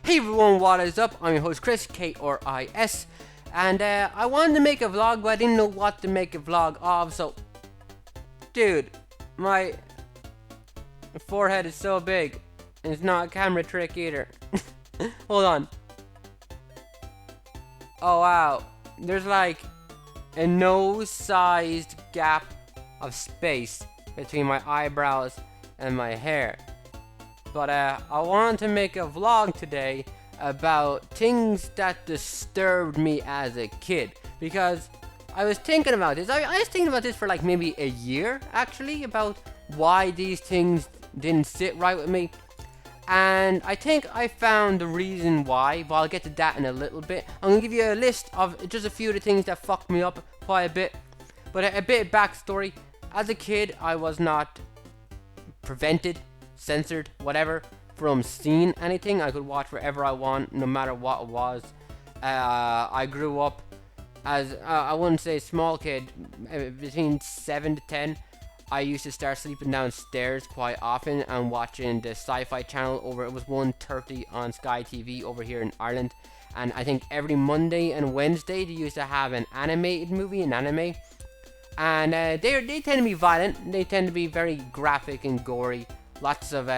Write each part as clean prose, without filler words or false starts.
Hey everyone, what is up? I'm your host Chris, K-R-I-S, and I wanted to make a vlog, but I didn't know what to make a vlog of, so, dude, my forehead is so big, and it's not a camera trick either. Hold on. Oh wow, there's like a nose-sized gap of space between my eyebrows and my hair. But I wanted to make a vlog today about things that disturbed me as a kid, because I was thinking about this. I was thinking about this for like maybe a year actually, about why these things didn't sit right with me. And I think I found the reason why, but I'll get to that in a little bit. I'm going to give you a list of just a few of the things that fucked me up quite a bit. But a bit of backstory. As a kid, I was not prevented, censored, whatever, from seeing anything. I could watch wherever I want, no matter what it was. I grew up as, I wouldn't say small kid, between 7 to 10. I used to start sleeping downstairs quite often and watching the sci-fi channel over. It was 1:30 on Sky TV over here in Ireland. And I think every Monday and Wednesday they used to have an animated movie, an anime. And they tend to be violent. They tend to be very graphic and gory. Lots of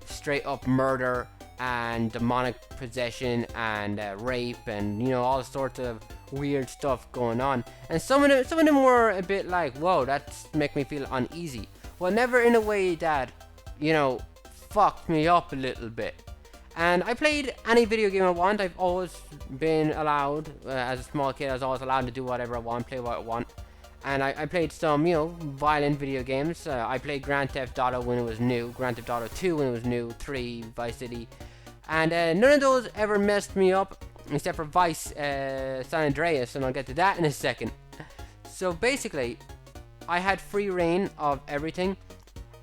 straight up murder and demonic possession and rape and, you know, all sorts of weird stuff going on. And some of them were a bit like, whoa, that's make me feel uneasy. Well, never in a way that, you know, fucked me up a little bit. And I played any video game I want. I've always been allowed, as a small kid, I was always allowed to do whatever I want, play what I want. And I played some, you know, violent video games. I played Grand Theft Auto when it was new, Grand Theft Auto 2 when it was new, 3, Vice City. And none of those ever messed me up, except for Vice San Andreas, and I'll get to that in a second. So basically, I had free reign of everything.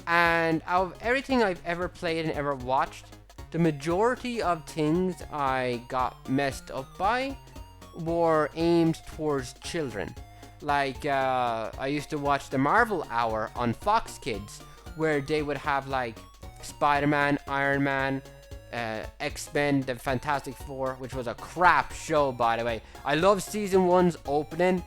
And out of everything I've ever played and ever watched, the majority of things I got messed up by were aimed towards children. Like, I used to watch the Marvel Hour on Fox Kids, where they would have, like, Spider-Man, Iron Man, X-Men, the Fantastic Four, which was a crap show, by the way. I love Season 1's opening,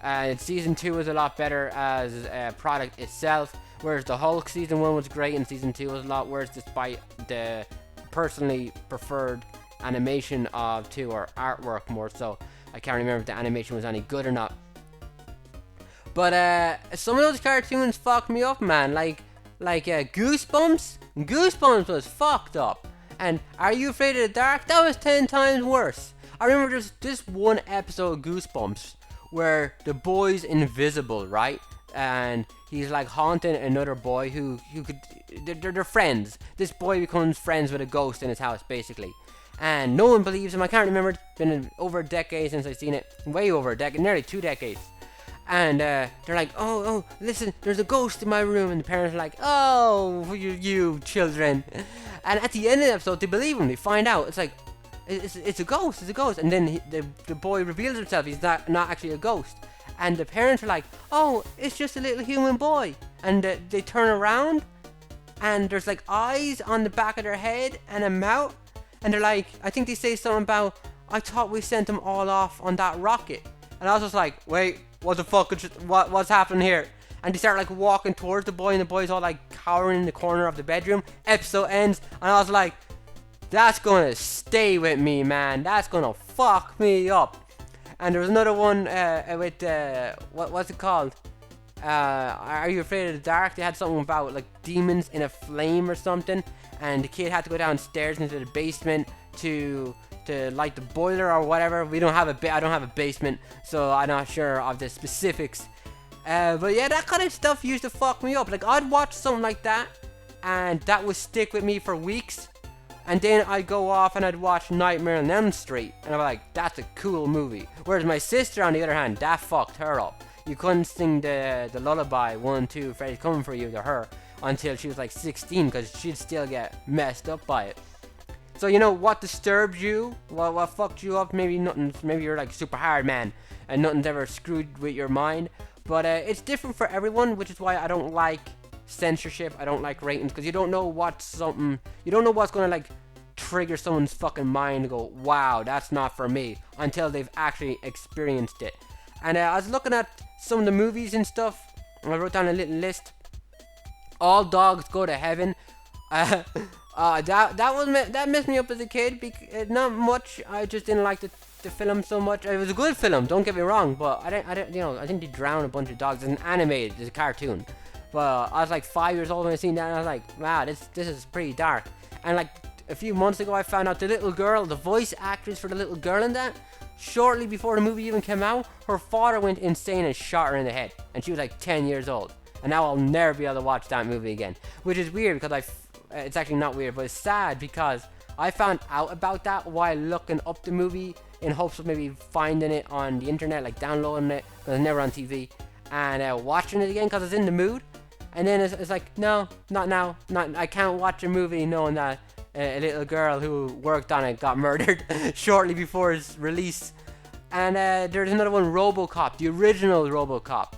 and Season 2 was a lot better as a product itself, whereas the Hulk Season 1 was great, and Season 2 was a lot worse, despite the personally preferred animation of 2, or artwork more so. I can't remember if the animation was any good or not. But some of those cartoons fucked me up, man. Like Goosebumps. Goosebumps was fucked up. And Are You Afraid of the Dark? That was 10 times worse. I remember there's this one episode of Goosebumps where the boy's invisible, right? And he's like haunting another boy who could. They're friends. This boy becomes friends with a ghost in his house, basically. And no one believes him. I can't remember. It's been over a decade since I've seen it. Way over a decade, nearly 2 decades. And they're like, oh, listen, there's a ghost in my room. And the parents are like, oh, you children. And at the end of the episode, they believe him. They find out. It's like, it's a ghost. It's a ghost. And then the boy reveals himself. He's not actually a ghost. And the parents are like, oh, it's just a little human boy. And they turn around. And there's like eyes on the back of their head and a mouth. And they're like, I think they say something about, I thought we sent them all off on that rocket. And I was just like, wait. What the fuck? What's happening here? And they start like walking towards the boy, and the boy's all like cowering in the corner of the bedroom. Episode ends, and I was like, that's gonna stay with me, man. That's gonna fuck me up. And there was another one with what's it called? Are You Afraid of the Dark? They had something about like demons in a flame or something, and the kid had to go downstairs into the basement to light the boiler or whatever. I don't have a basement, so I'm not sure of the specifics. But yeah, that kind of stuff used to fuck me up. Like, I'd watch something like that, and that would stick with me for weeks. And then I'd go off and I'd watch Nightmare on Elm Street, and I'm like, that's a cool movie. Whereas my sister, on the other hand, that fucked her up. You couldn't sing the lullaby 1, 2, Freddy's coming for you to her until she was like 16, because she'd still get messed up by it. So, you know, what disturbed you? What fucked you up? Maybe nothing. Maybe you're like super hard, man, and nothing's ever screwed with your mind. But it's different for everyone, which is why I don't like censorship. I don't like ratings, because you don't know what's gonna like trigger someone's fucking mind to go, wow, that's not for me, until they've actually experienced it. And I was looking at some of the movies and stuff. I wrote down a little list. All Dogs Go to Heaven. That messed me up as a kid. Not much. I just didn't like the film so much. It was a good film, don't get me wrong, but I think they drown a bunch of dogs. It's an animated, it's a cartoon. But I was like 5 years old when I seen that, and I was like, wow, this is pretty dark. And like a few months ago, I found out the little girl, the voice actress for the little girl in that, shortly before the movie even came out, her father went insane and shot her in the head, and she was like 10 years old. And now I'll never be able to watch that movie again, which is weird because it's actually not weird, but it's sad because I found out about that while looking up the movie in hopes of maybe finding it on the internet, like downloading it, because it's never on TV, and watching it again because it's in the mood. And then it's like, no, not now. I can't watch a movie knowing that a little girl who worked on it got murdered shortly before its release. And there's another one, Robocop, the original Robocop.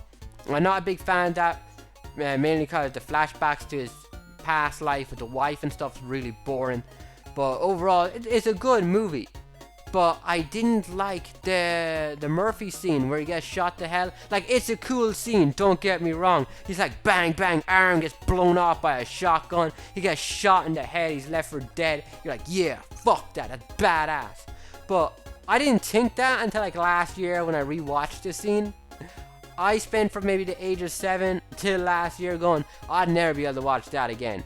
I'm not a big fan of that, mainly because the flashbacks to his past life with the wife and stuff is really boring. But overall, it's a good movie. But I didn't like the Murphy scene where he gets shot to hell. Like, it's a cool scene, don't get me wrong. He's like, bang, bang, arm gets blown off by a shotgun. He gets shot in the head, he's left for dead. You're like, yeah, fuck that, that's badass. But I didn't think that until like last year when I rewatched the scene. I spent from maybe the age of 7 till last year going, I'd never be able to watch that again.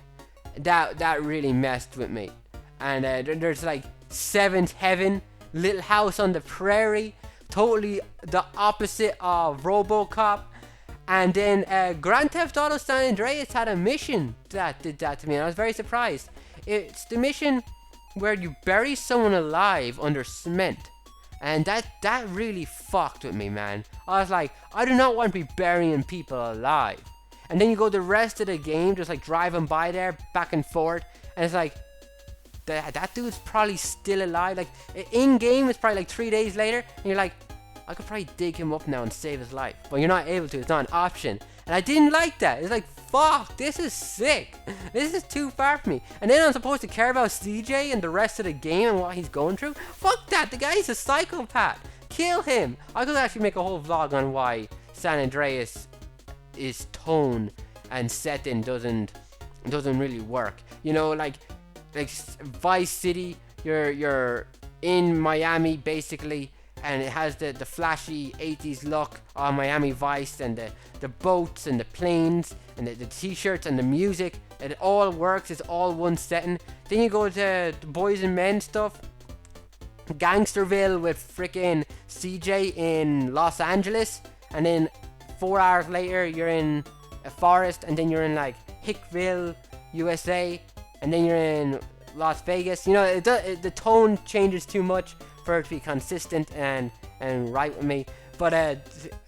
That really messed with me. And there's like Seventh Heaven, Little House on the Prairie, totally the opposite of Robocop. And then Grand Theft Auto San Andreas had a mission that did that to me, and I was very surprised. It's the mission where you bury someone alive under cement. And that really fucked with me, man. I was like, I do not want to be burying people alive. And then you go the rest of the game just like driving by there back and forth, and it's like, that dude's probably still alive. Like, in game it's probably like 3 days later, and you're like, I could probably dig him up now and save his life, but you're not able to. It's not an option. And I didn't like that. It's like, fuck, this is sick. This is too far from me. And then I'm supposed to care about CJ and the rest of the game and what he's going through? Fuck that. The guy's a psychopath. Kill him. I could actually make a whole vlog on why San Andreas is tone and setting doesn't really work. You know, like Vice City, you're in Miami basically, and it has the flashy 80s look on Miami Vice, and the boats and the planes and the t-shirts and the music. It all works. It's all one setting. Then you go to the Boys and Men stuff, Gangsterville with freaking CJ in Los Angeles, and then 4 hours later you're in a forest, and then you're in like Hickville, USA, and then you're in Las Vegas. You know, the tone changes too much for it to be consistent and right with me. But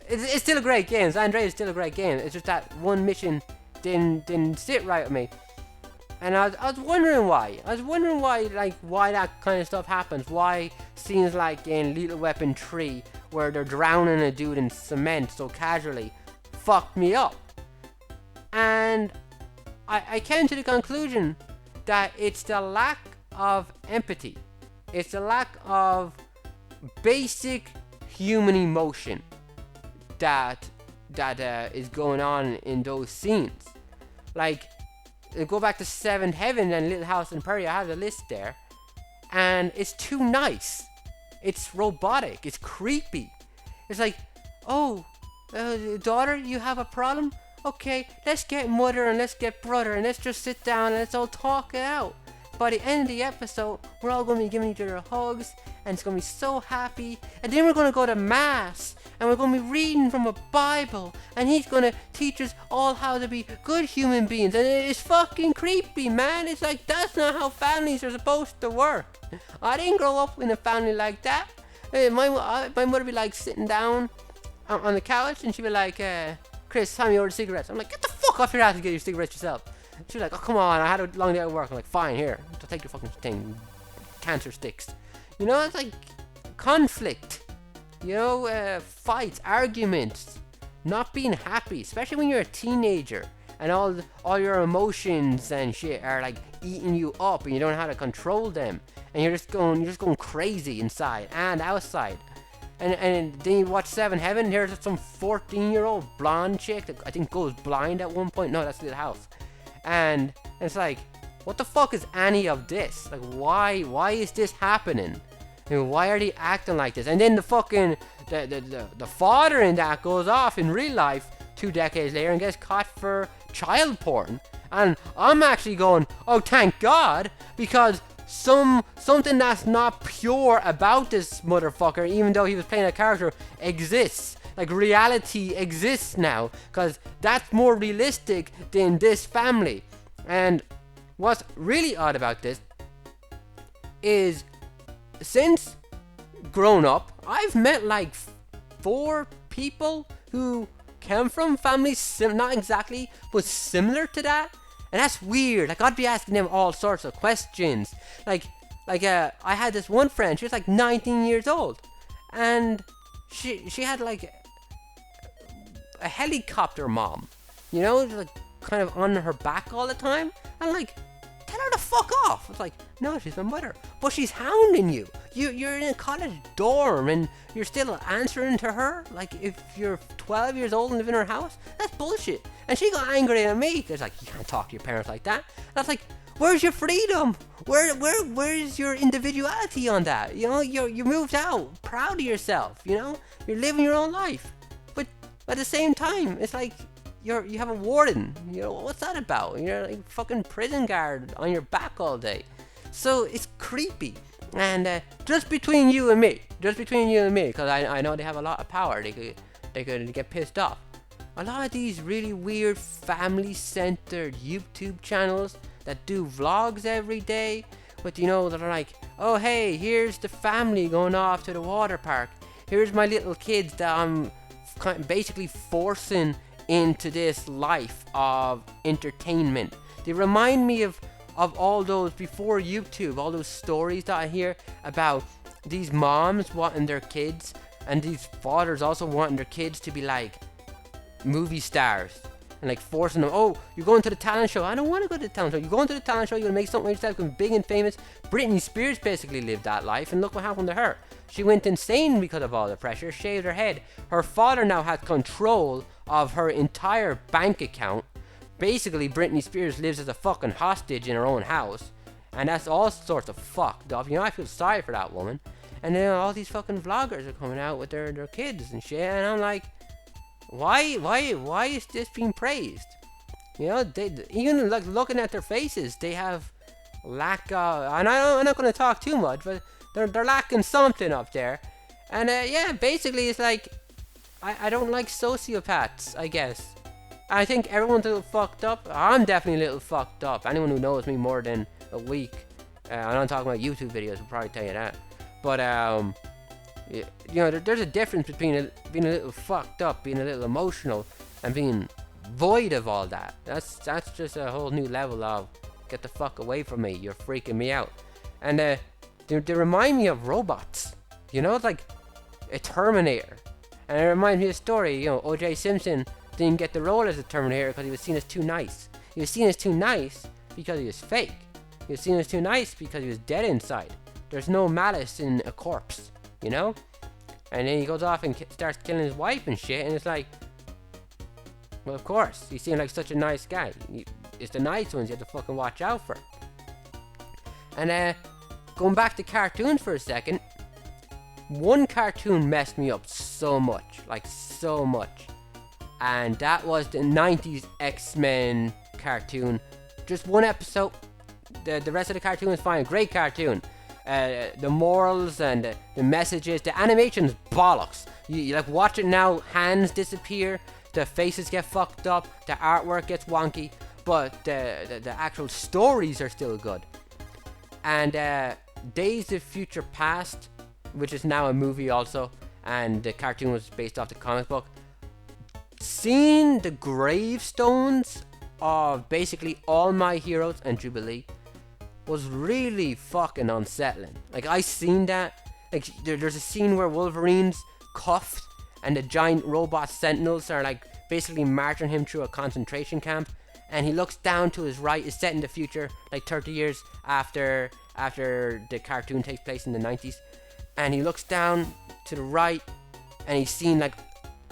it's still a great game. San Andreas is still a great game. It's just that one mission didn't sit right with me. And I was wondering why. Why that kind of stuff happens. Why scenes like in Lethal Weapon 3, where they're drowning a dude in cement so casually, fucked me up. And I came to the conclusion that it's the lack of empathy. It's the lack of basic human emotion that is going on in those scenes. Like, go back to Seventh Heaven and Little House on the Prairie. I have the list there, and it's too nice. It's robotic. It's creepy. It's like, oh, daughter, you have a problem? Okay, let's get mother and let's get brother and let's just sit down and let's all talk it out. By the end of the episode, we're all going to be giving each other hugs, and it's going to be so happy. And then we're going to go to mass, and we're going to be reading from a Bible, and he's going to teach us all how to be good human beings. And it is fucking creepy, man. It's like, that's not how families are supposed to work. I didn't grow up in a family like that. My mother would be like sitting down on the couch, and she'd be like, Chris, time you order cigarettes. I'm like, get the fuck off your ass and get your cigarettes yourself. She's like, oh, come on, I had a long day at work. I'm like, fine, here, take your fucking thing, cancer sticks. You know, it's like conflict, you know, fights, arguments, not being happy, especially when you're a teenager and all your emotions and shit are like eating you up, and you don't know how to control them, and you're just going crazy inside and outside. And then you watch Seven Heaven, and there's some 14-year-old blonde chick that I think goes blind at one point. No, that's Little House. And it's like, what the fuck is any of this? Like, why is this happening? And why are they acting like this? And then the fucking the father in that goes off in real life 2 decades later and gets caught for child porn. And I'm actually going, oh, thank God, because something that's not pure about this motherfucker, even though he was playing a character, exists. Like, reality exists now, because that's more realistic than this family. And what's really odd about this is, since grown up, I've met like 4 people who came from families not exactly, but similar to that. And that's weird. Like, I'd be asking them all sorts of questions. Like I had this one friend, she was like 19 years old, and she had like a helicopter mom, you know, like kind of on her back all the time. And like, tell her to fuck off. It's like, no, she's my mother, but she's hounding you. You're in a college dorm and you're still answering to her. Like, if you're 12 years old and live in her house, that's bullshit. And she got angry at me because, like, you can't talk to your parents like that. And I was like, where's your freedom? Where's your individuality on that? You know, you moved out, proud of yourself. You know, you're living your own life. But at the same time, it's like, you have a warden. You know, what's that about? You're like fucking prison guard on your back all day. So it's creepy. And just between you and me, because I know they have a lot of power. They could get pissed off. A lot of these really weird family-centered YouTube channels that do vlogs every day, but you know, they're like, oh hey, here's the family going off to the water park. Here's my little kids that I'm basically forcing into this life of entertainment. They remind me of all those before YouTube, all those stories that I hear about these moms wanting their kids, and these fathers also wanting their kids to be like movie stars, and like forcing them, oh, you're going to the talent show. I don't want to go to the talent show. You're going to the talent show, you're going to make something of yourself, become big and famous. Britney Spears basically lived that life, and look what happened to her. She went insane because of all the pressure, shaved her head. Her father now has control of her entire bank account. Basically, Britney Spears lives as a fucking hostage in her own house, and that's all sorts of fucked up. You know, I feel sorry for that woman. And then all these fucking vloggers are coming out with their kids and shit, and I'm like, why is this being praised? You know, they even like looking at their faces, they have lack of, and I'm not going to talk too much, but they're lacking something up there. And yeah, basically it's like, I don't like sociopaths, I guess. I think everyone's a little fucked up. I'm definitely a little fucked up. Anyone who knows me more than a week, I'm not talking about YouTube videos, will probably tell you that. But you know, there's a difference between being a little fucked up, being a little emotional, and being void of all that. That's just a whole new level of get the fuck away from me. You're freaking me out. And they remind me of robots. You know, it's like a Terminator. And it reminds me of a story. You know, O.J. Simpson didn't get the role as a Terminator because he was seen as too nice. He was seen as too nice because he was fake. He was seen as too nice because he was dead inside. There's no malice in a corpse, you know? And then he goes off and starts killing his wife and shit, and it's like, well, of course, he seemed like such a nice guy. It's the nice ones you have to fucking watch out for. And going back to cartoons for a second, one cartoon messed me up so much, like so much. And that was the 90s X-Men cartoon. Just one episode. The rest of the cartoon is fine. Great cartoon. The morals and the messages. The animation's bollocks. You like watch it now, hands disappear, the faces get fucked up, the artwork gets wonky, but the actual stories are still good. And Days of Future Past, which is now a movie also, and the cartoon was based off the comic book. Seeing the gravestones of basically all my heroes and Jubilee was really fucking unsettling. Like, I seen that. Like, there's a scene where Wolverine's cuffed and the giant robot sentinels are like basically marching him through a concentration camp, and he looks down to his right. It's set in the future, like 30 years after the cartoon takes place in the 90s. And he looks down to the right, and he's seen like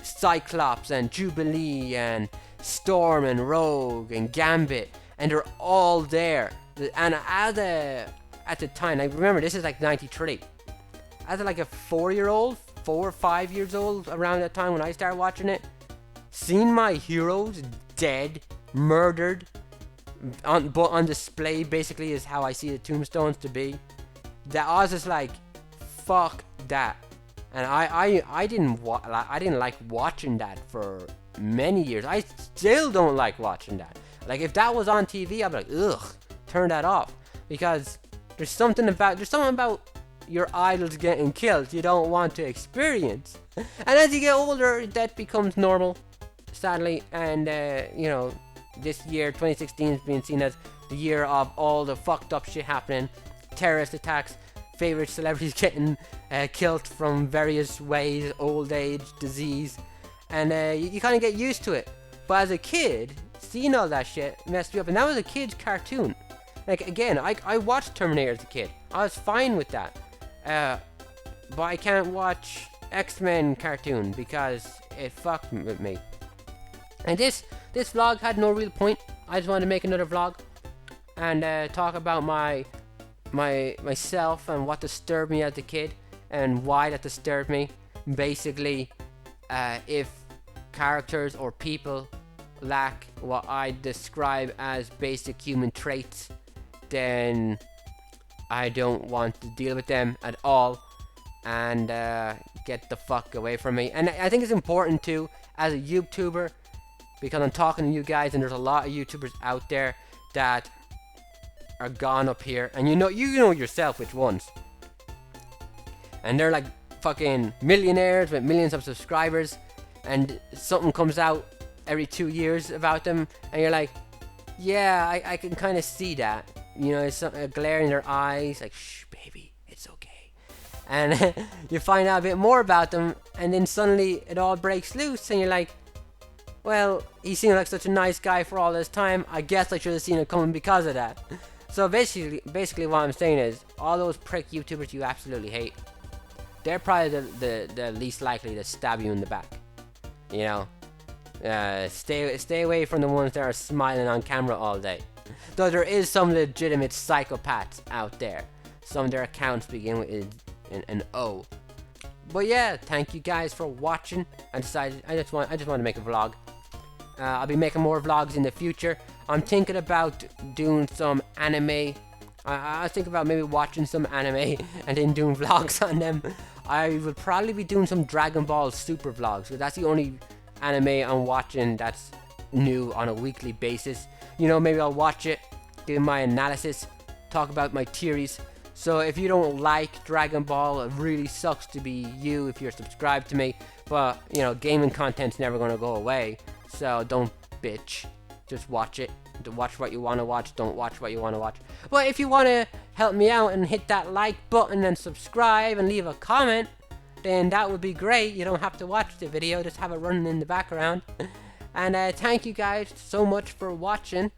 Cyclops and Jubilee and Storm and Rogue and Gambit, and they're all there. And at the time, I remember this is like 93. As like a 4 or 5 years old, around that time when I started watching it, seeing my heroes dead, murdered, on display, basically is how I see the tombstones to be. That I was just like, fuck that. And I didn't like watching that for many years. I still don't like watching that. Like if that was on TV, I'd be like, ugh, turn that off, because there's something about your idols getting killed you don't want to experience. And as you get older, that becomes normal, sadly. And this year 2016 is being seen as the year of all the fucked up shit happening, terrorist attacks, favorite celebrities getting killed from various ways, old age, disease, and you kind of get used to it. But as a kid, seeing all that shit messed me up, and that was a kid's cartoon. Like again, I watched Terminator as a kid. I was fine with that, but I can't watch X-Men cartoon because it fucked with me. And this vlog had no real point. I just wanted to make another vlog and talk about myself and what disturbed me as a kid and why that disturbed me. Basically, if characters or people lack what I describe as basic human traits, then I don't want to deal with them at all, and get the fuck away from me. And I think it's important too, as a YouTuber, because I'm talking to you guys, and there's a lot of YouTubers out there that are gone up here, and you know yourself which ones, and they're like fucking millionaires with millions of subscribers, and something comes out every 2 years about them, and you're like, yeah, I can kind of see that, it's a glare in their eyes, like, shh baby, it's okay. And you find out a bit more about them, and then suddenly it all breaks loose, and you're like, well, he seemed like such a nice guy for all this time, I guess I should have seen it coming because of that. So basically what I'm saying is, all those prick YouTubers you absolutely hate, they're probably the least likely to stab you in the back. Stay away from the ones that are smiling on camera all day. Though there is some legitimate psychopaths out there. Some of their accounts begin with an O. But yeah, thank you guys for watching. I just want to make a vlog. I'll be making more vlogs in the future. I'm thinking about doing some anime. I think about maybe watching some anime and then doing vlogs on them. I will probably be doing some Dragon Ball Super vlogs, because that's the only anime I'm watching that's new on a weekly basis. Maybe I'll watch it, give my analysis, talk about my theories. So if you don't like Dragon Ball, it really sucks to be you if you're subscribed to me. But, gaming content's never going to go away. So don't bitch. Just watch it. Watch what you want to watch. Don't watch what you want to watch. But if you want to help me out and hit that like button and subscribe and leave a comment, then that would be great. You don't have to watch the video. Just have it running in the background. And thank you guys so much for watching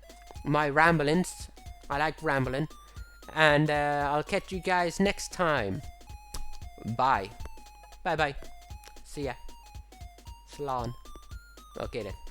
my ramblings. I like rambling. And I'll catch you guys next time. Bye. Bye-bye. See ya. Slán. Okay then.